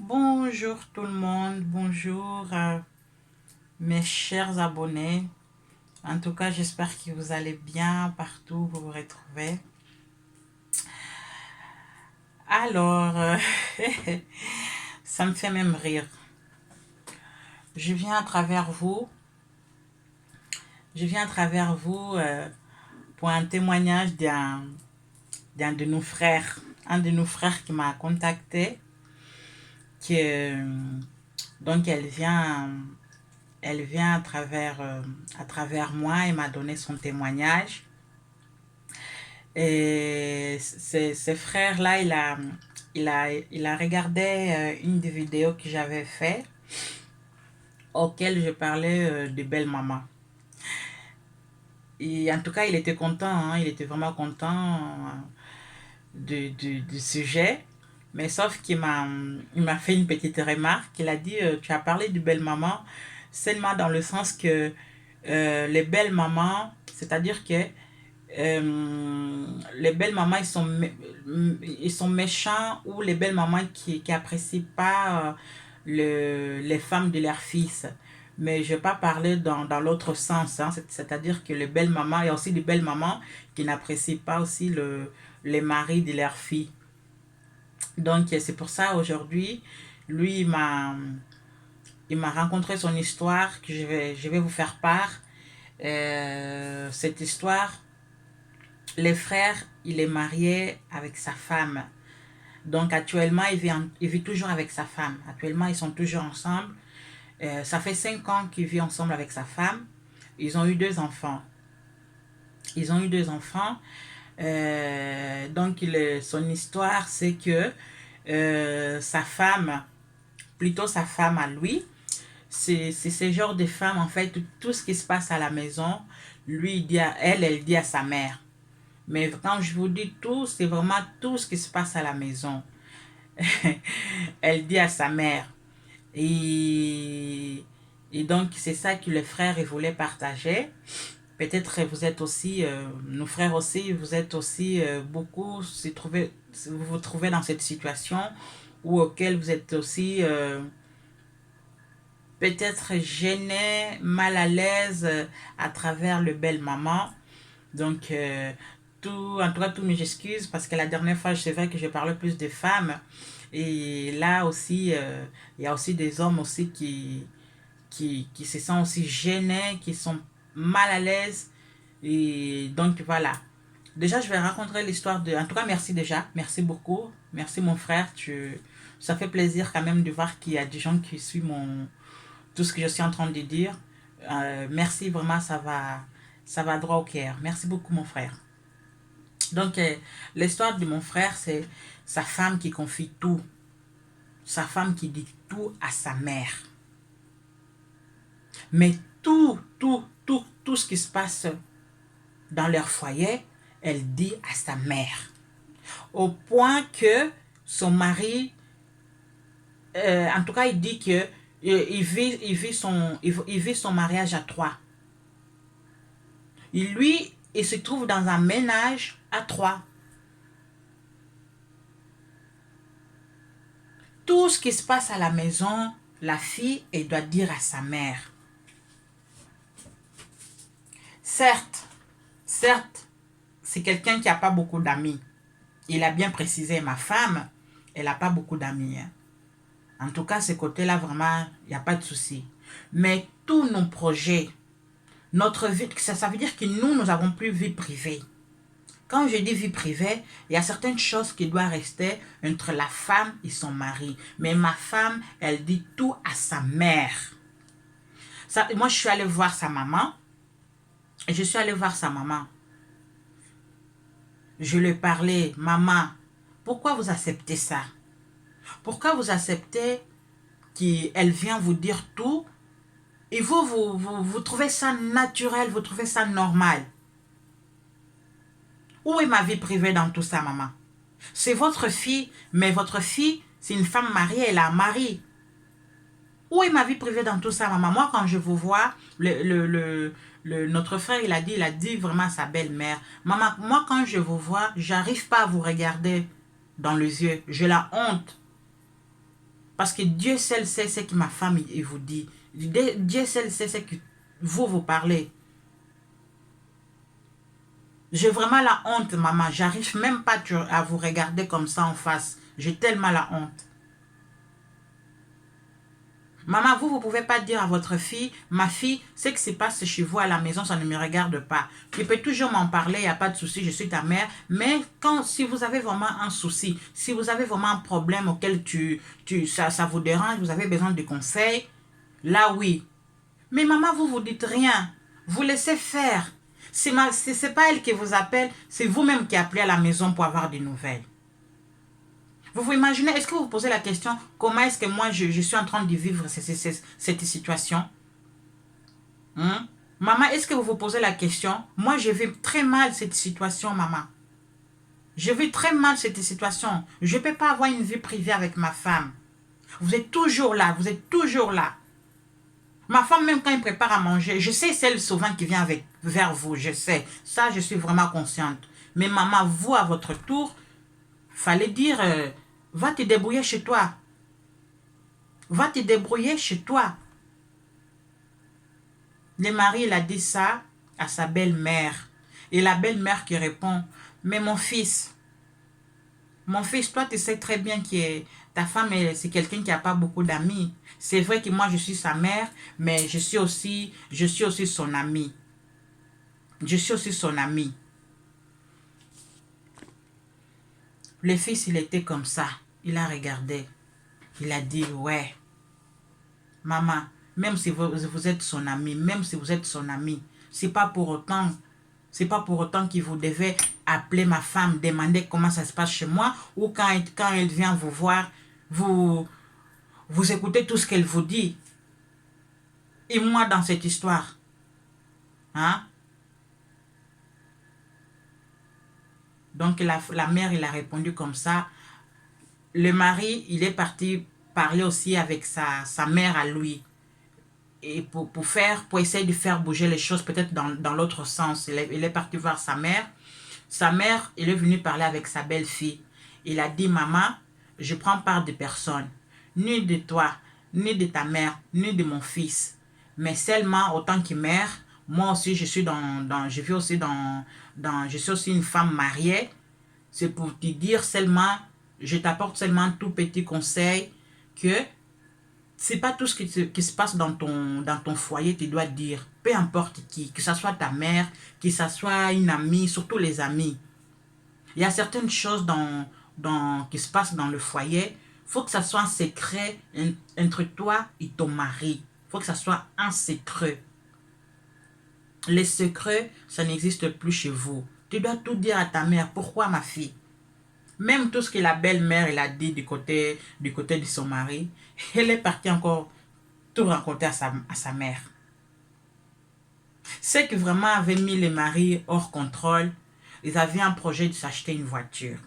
Bonjour tout le monde, bonjour mes chers abonnés. En tout cas, j'espère que vous allez bien partout où vous vous retrouvez. Alors, ça me fait même rire. Je viens à travers vous, je viens à travers vous pour un témoignage d'un de nos frères, un de nos frères qui m'a contacté, que donc elle vient à travers moi et m'a donné son témoignage. Et ce frère-là, il a regardé une des vidéos que j'avais fait auquel je parlais de belle maman. Et en tout cas, il était content, hein, il était vraiment content du sujet. Mais sauf il m'a fait une petite remarque. Il a dit, tu as parlé de belle maman seulement dans le sens que les belles mamans, c'est-à-dire que les belles mamans ils sont méchants, ou les belles mamans qui apprécient pas les femmes de leurs fils. Mais je vais pas parler dans l'autre sens, hein. C'est-à-dire que les belles mamans, il y a aussi des belles mamans qui n'apprécient pas aussi les maris de leurs filles. Donc c'est pour ça aujourd'hui, lui il m'a rencontré son histoire que je vais vous faire part. Cette histoire, les frères, il est marié avec sa femme. Donc actuellement, il vit toujours avec sa femme. Actuellement, ils sont toujours ensemble. Ça fait 5 ans qu'il vit ensemble avec sa femme. Ils ont eu 2 enfants. Ils ont eu 2 enfants. Donc son histoire, c'est que sa femme, plutôt sa femme à lui, c'est ce genre de femme, en fait, tout ce qui se passe à la maison, lui, il dit elle dit à sa mère. Mais quand je vous dis tout, c'est vraiment tout ce qui se passe à la maison. Elle dit à sa mère. Et, et donc, c'est ça que le frère il voulait partager. Peut-être vous êtes aussi, nos frères aussi, vous êtes aussi beaucoup, vous vous trouvez dans cette situation ou auquel vous êtes aussi peut-être gêné, mal à l'aise à travers le belle maman. Donc, en tout cas, tous mes excuses parce que la dernière fois, c'est vrai que je parlais plus de femmes. Et là aussi, il y a aussi des hommes aussi qui se sentent aussi gênés, qui sont mal à l'aise. Et donc, voilà. Déjà, je vais raconter l'histoire de... En tout cas, merci déjà. Merci beaucoup. Merci, mon frère. Ça fait plaisir quand même de voir qu'il y a des gens qui suivent tout ce que je suis en train de dire. Merci, vraiment, ça va droit au cœur. Merci beaucoup, mon frère. Donc, l'histoire de mon frère, c'est sa femme qui confie tout. Sa femme qui dit tout à sa mère. Mais tout ce qui se passe dans leur foyer, elle dit à sa mère. Au point que son mari, en tout cas, il dit que il vit son mariage à 3. Et lui, il se trouve dans un ménage à 3. Tout ce qui se passe à la maison, la fille, elle doit dire à sa mère. Certes, c'est quelqu'un qui n'a pas beaucoup d'amis. Il a bien précisé, ma femme, elle n'a pas beaucoup d'amis. Hein. En tout cas, ce côté-là, vraiment, il n'y a pas de souci. Mais tous nos projets, notre vie, ça veut dire que nous n'avons plus vie privée. Quand je dis vie privée, il y a certaines choses qui doivent rester entre la femme et son mari. Mais ma femme, elle dit tout à sa mère. Moi, je suis allée voir sa maman. Je suis allée voir sa maman. Je lui ai parlé, maman, pourquoi vous acceptez ça? Pourquoi vous acceptez qu'elle vient vous dire tout et vous trouvez ça naturel, vous trouvez ça normal? Où est ma vie privée dans tout ça, maman? C'est votre fille, mais votre fille, c'est une femme mariée, elle a un mari. Où est ma vie privée dans tout ça, maman? Moi, quand je vous vois, notre frère, il a dit vraiment à sa belle-mère, maman, moi, quand je vous vois, j'arrive pas à vous regarder dans les yeux. J'ai la honte. Parce que Dieu seul sait ce que ma femme il vous dit. Dieu seul sait ce que vous parlez. J'ai vraiment la honte, maman. J'arrive même pas à vous regarder comme ça en face. J'ai tellement la honte. Maman, vous pouvez pas dire à votre fille, ma fille, ce qui se passe chez vous à la maison, ça ne me regarde pas. Tu peux toujours m'en parler, il n'y a pas de souci, je suis ta mère. Mais si vous avez vraiment un souci, si vous avez vraiment un problème auquel ça vous dérange, vous avez besoin de conseils, là oui. Mais maman, vous dites rien. Vous laissez faire. C'est pas elle qui vous appelle, c'est vous-même qui appelez à la maison pour avoir des nouvelles. Vous vous imaginez, est-ce que vous vous posez la question, comment est-ce que moi je suis en train de vivre cette situation? Maman, est-ce que vous vous posez la question? Moi, je vis très mal cette situation, maman. Je vis très mal cette situation. Je ne peux pas avoir une vie privée avec ma femme. Vous êtes toujours là, vous êtes toujours là. Ma femme, même quand elle prépare à manger, je sais celle souvent qui vient vers vous, je sais. Ça, je suis vraiment consciente. Mais maman, vous, à votre tour, fallait dire, va te débrouiller chez toi. Va te débrouiller chez toi. Le mari, il a dit ça à sa belle-mère. Et la belle-mère qui répond, mais mon fils, toi, tu sais très bien que ta femme, c'est quelqu'un qui n'a pas beaucoup d'amis. C'est vrai que moi, je suis sa mère, mais je suis aussi son amie. Je suis aussi son amie. Le fils, il était comme ça. Il a regardé. Il a dit, ouais, maman, même si vous êtes son ami, même si vous êtes son ami, c'est pas pour autant que vous devez appeler ma femme, demander comment ça se passe chez moi, ou quand elle vient vous voir, vous écoutez tout ce qu'elle vous dit. Et moi dans cette histoire, hein? Donc la mère, il a répondu comme ça. Le mari, il est parti parler aussi avec sa mère à lui. Et pour essayer de faire bouger les choses peut-être dans l'autre sens. Il est parti voir sa mère. Sa mère, il est venu parler avec sa belle-fille. Il a dit, maman, je prends part de personne. Ni de toi, ni de ta mère, ni de mon fils. Mais seulement, autant que mère, moi aussi, je suis je suis aussi une femme mariée. C'est pour te dire seulement, je t'apporte seulement un tout petit conseil que c'est pas tout ce qui se passe dans ton foyer, tu dois dire. Peu importe qui, que ce soit ta mère, que ce soit une amie, surtout les amis. Il y a certaines choses qui se passent dans le foyer. Il faut que ça soit un secret entre toi et ton mari. Il faut que ça soit un secret. Les secrets, ça n'existe plus chez vous. Tu dois tout dire à ta mère. Pourquoi, ma fille? Même tout ce que la belle-mère elle a dit du côté de son mari, elle est partie encore tout raconter à sa mère. Ceux qui vraiment avaient mis les maris hors contrôle, ils avaient un projet de s'acheter une voiture.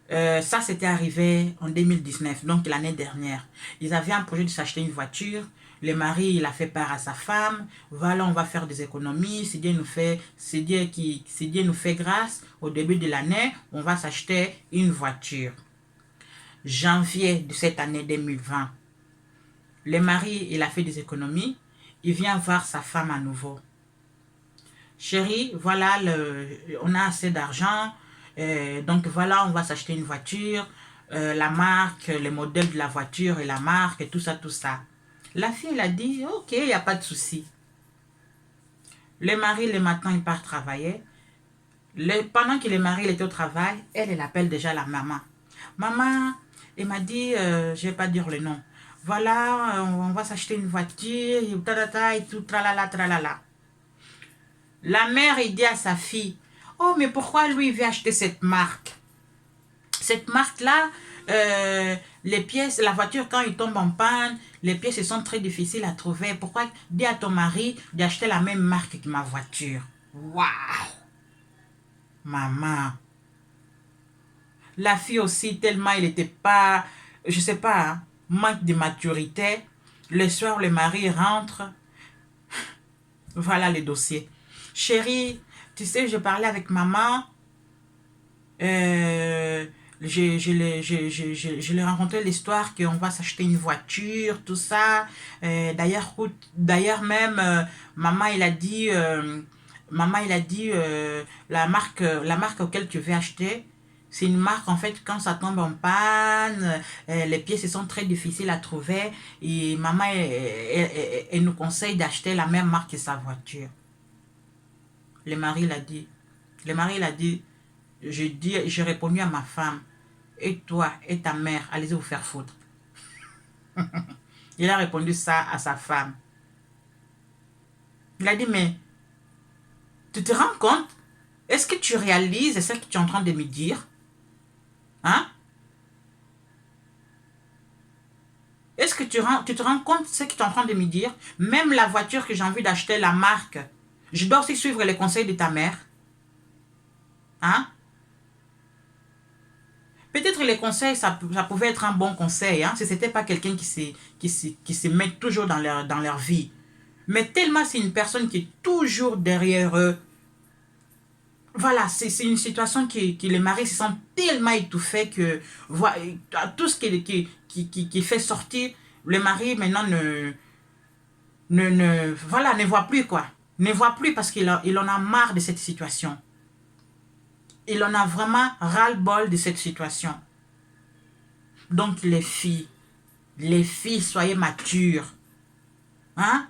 Ça, c'était arrivé en 2019, donc l'année dernière. Ils avaient un projet de s'acheter une voiture. Le mari, il a fait part à sa femme. Voilà, on va faire des économies. Si Dieu nous fait grâce, au début de l'année, on va s'acheter une voiture. Janvier de cette année 2020, le mari, il a fait des économies. Il vient voir sa femme à nouveau. Chérie, voilà, on a assez d'argent. Donc voilà, on va s'acheter une voiture. La marque, le modèle de la voiture et la marque et tout ça, tout ça. La fille, elle a dit, ok, il n'y a pas de souci. Le mari, le matin, il part travailler. Pendant que le mari il était au travail, elle appelle déjà la maman. Maman, elle m'a dit, je ne vais pas dire le nom. Voilà, on va s'acheter une voiture, et tout, tralala, tralala. La mère, il dit à sa fille, oh, mais pourquoi lui, il veut acheter cette marque? Cette marque-là, les pièces, la voiture, quand il tombe en panne, les pièces sont très difficiles à trouver. Pourquoi dis à ton mari d'acheter la même marque que ma voiture? Waouh! Maman. La fille aussi, tellement il n'était pas, je sais pas, hein, manque de maturité. Le soir, le mari rentre. Voilà le dossier. Chérie, tu sais, je parlais avec maman. Je l'ai rencontré l'histoire qu'on va s'acheter une voiture, tout ça. D'ailleurs même, maman, il a dit, la marque auquel tu veux acheter, c'est une marque, en fait, quand ça tombe en panne, les pièces sont très difficiles à trouver. Et maman, elle nous conseille d'acheter la même marque que sa voiture. Le mari l'a dit. Le mari l'a dit, j'ai répondu à ma femme, et toi et ta mère, allez vous faire foutre. Il a répondu ça à sa femme. Il a dit, mais tu te rends compte? Est-ce que tu réalises ce que tu es en train de me dire? Hein? Est-ce que tu te rends compte de ce que tu es en train de me dire? Même la voiture que j'ai envie d'acheter, la marque, je dois aussi suivre les conseils de ta mère. Hein? Peut-être les conseils, ça pouvait être un bon conseil, hein, si ce n'était pas quelqu'un qui se met toujours dans leur vie. Mais tellement c'est une personne qui est toujours derrière eux. Voilà, c'est une situation qui les maris se sentent tellement étouffés que voilà, tout ce qui fait sortir, le mari maintenant voilà, ne voit plus quoi. Ne voit plus parce il en a marre de cette situation. Il en a vraiment ras-le-bol de cette situation. Donc les filles, soyez matures. Hein?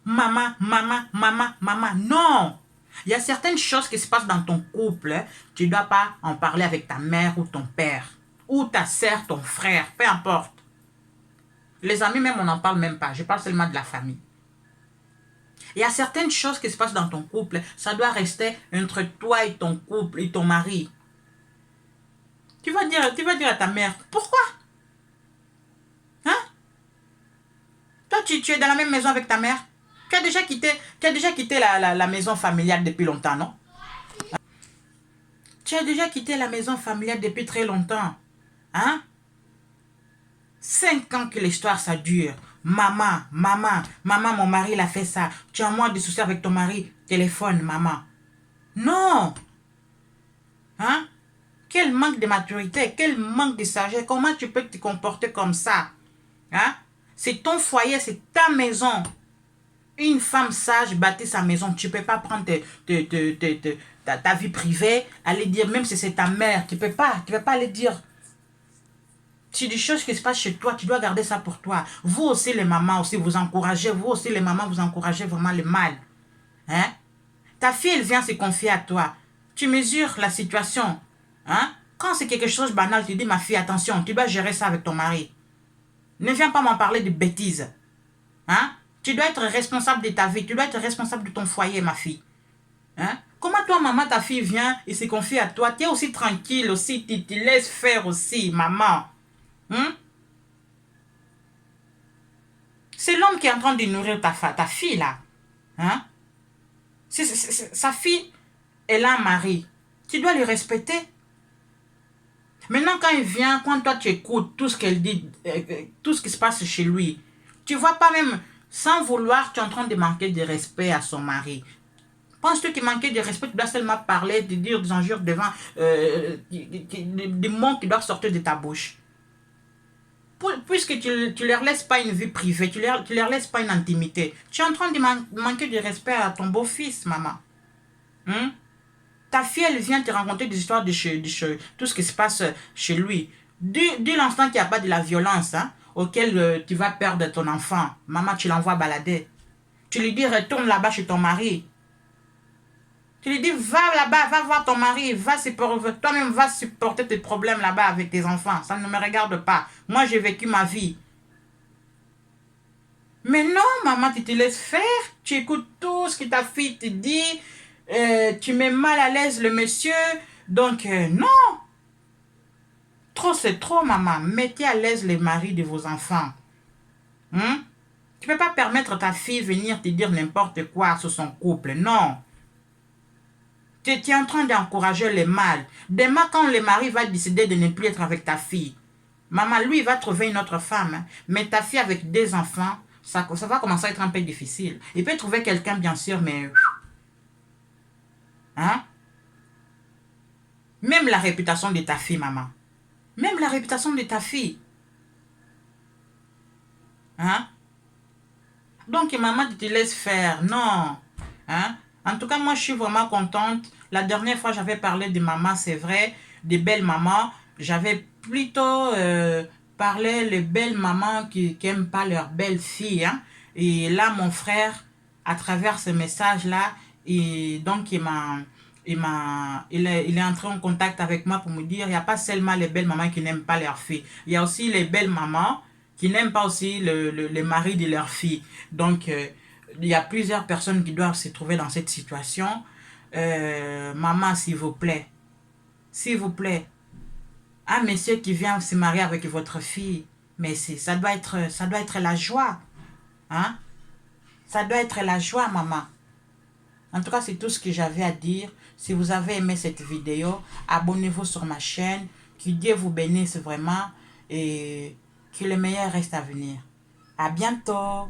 Maman, maman, maman, maman, non! Il y a certaines choses qui se passent dans ton couple, hein. Tu ne dois pas en parler avec ta mère ou ton père, ou ta soeur, ton frère, peu importe. Les amis même, on n'en parle même pas. Je parle seulement de la famille. Il y a certaines choses qui se passent dans ton couple, ça doit rester entre toi et ton couple et ton mari. Tu vas dire à ta mère, pourquoi? Hein? Toi, tu es dans la même maison avec ta mère? Tu as déjà quitté la maison familiale depuis longtemps, non? Tu as déjà quitté la maison familiale depuis très longtemps. Hein? 5 ans que l'histoire, ça dure. Maman, mon mari, il a fait ça. Tu as moins de soucis avec ton mari. Téléphone, maman. Non! Hein? Quel manque de maturité, quel manque de sagesse. Comment tu peux te comporter comme ça? Hein? C'est ton foyer, c'est ta maison. Une femme sage bâtit sa maison. Tu ne peux pas prendre ta vie privée, aller dire, même si c'est ta mère, tu ne peux pas aller dire. C'est des choses qui se passent chez toi, tu dois garder ça pour toi. Vous aussi, les mamans, aussi, vous encouragez, vous encouragez vraiment le mal. Hein? Ta fille, elle vient se confier à toi. Tu mesures la situation. Hein? Quand c'est quelque chose de banal, tu dis, ma fille, attention, tu dois gérer ça avec ton mari. Ne viens pas m'en parler de bêtises. Hein? Tu dois être responsable de ta vie, tu dois être responsable de ton foyer, ma fille. Hein? Comment toi, maman, ta fille vient et se confie à toi, tu es aussi tranquille aussi, tu te laisses faire aussi, maman. Hein? C'est l'homme qui est en train de nourrir ta fille, là. Hein? Sa fille, elle a un mari. Tu dois le respecter. Maintenant, quand il vient, quand toi, tu écoutes tout ce qu'elle dit, tout ce qui se passe chez lui, tu vois pas même, sans vouloir, tu es en train de manquer de respect à son mari. Penses-tu qu'il manquait de respect, tu dois seulement parler, de dire des injures devant, des mots qui doivent sortir de ta bouche. Puisque tu leur laisses pas une vie privée, tu leur laisses pas une intimité. Tu es en train de manquer de respect à ton beau-fils, maman. Hein? Ta fille, elle vient te raconter des histoires de tout ce qui se passe chez lui. Dès l'instant qu'il n'y a pas de la violence, hein, auquel tu vas perdre ton enfant, maman, tu l'envoies balader. Tu lui dis, retourne là-bas chez ton mari. Tu lui dis, va là-bas, va voir ton mari, toi-même va supporter tes problèmes là-bas avec tes enfants. Ça ne me regarde pas. Moi, j'ai vécu ma vie. Mais non, maman, tu te laisses faire. Tu écoutes tout ce que ta fille te dit. Tu mets mal à l'aise le monsieur. Donc, non. Trop, c'est trop, maman. Mettez à l'aise les maris de vos enfants. Hein? Tu ne peux pas permettre à ta fille venir te dire n'importe quoi sur son couple. Non. Tu es en train d'encourager le mal. Demain, quand le mari va décider de ne plus être avec ta fille, maman, lui, il va trouver une autre femme. Hein. Mais ta fille avec des enfants, ça va commencer à être un peu difficile. Il peut trouver quelqu'un, bien sûr, mais... Hein? Même la réputation de ta fille, maman. Même la réputation de ta fille. Hein? Donc, maman, tu te laisses faire. Non. Hein? En tout cas, moi, je suis vraiment contente. La dernière fois, j'avais parlé de maman, c'est vrai, des belles mamans. J'avais plutôt parlé des belles mamans qui n'aiment pas leurs belles filles. Hein? Et là, mon frère, à travers ce message-là, donc il est entré en contact avec moi pour me dire, il n'y a pas seulement les belles mamans qui n'aiment pas leurs filles. Il y a aussi les belles mamans qui n'aiment pas aussi le mari de leur fille. Donc, il y a plusieurs personnes qui doivent se trouver dans cette situation. Maman, s'il vous plaît, un monsieur qui vient se marier avec votre fille, mais ça doit être la joie. Hein? Ça doit être la joie, maman. En tout cas, c'est tout ce que j'avais à dire. Si vous avez aimé cette vidéo, abonnez-vous sur ma chaîne. Que Dieu vous bénisse vraiment et que le meilleur reste à venir. À bientôt.